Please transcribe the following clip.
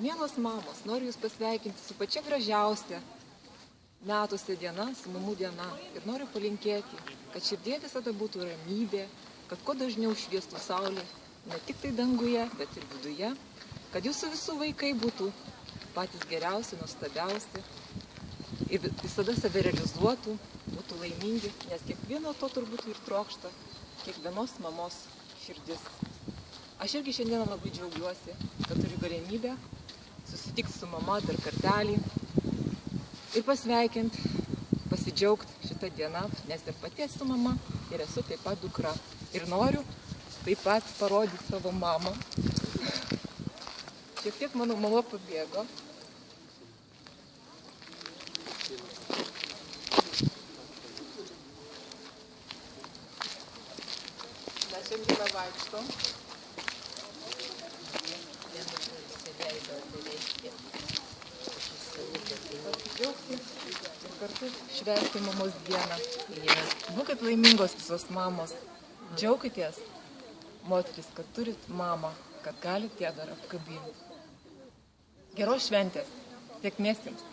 Mielos mamos, noriu Jūs pasveikinti su pačia gražiausia metuose diena, su mamų diena. Ir noriu palinkėti, kad širdie visada būtų ramybė, kad kuo dažniau šviestų saulė, ne tik tai danguje, bet ir viduje, kad Jūsų visų vaikai būtų patys geriausi, nuostabiausi ir visada save realizuotų, būtų laimingi, nes kiekvieno to turbūt ir trokšta, kiekvienos mamos širdis. Aš irgi šiandieną labai džiaugiuosi, kad turiu galimybę susitikti su mama dar kartelį ir pasveikinti, pasidžiaugti šitą dieną, nes ir pati esu mama ir esu taip pat dukra. Ir noriu taip pat parodyti savo mamą. Šiek tiek mano mama pabėgo. Mes šiandieną vaikštom. Pasidžiaugti ir kartu švęsti mamos dieną. Būkit laimingos visos mamos. Džiaukitės, moteris, kad turit mamą, kad galit ją dar apkabinti. Geros šventės, sėkmės jums.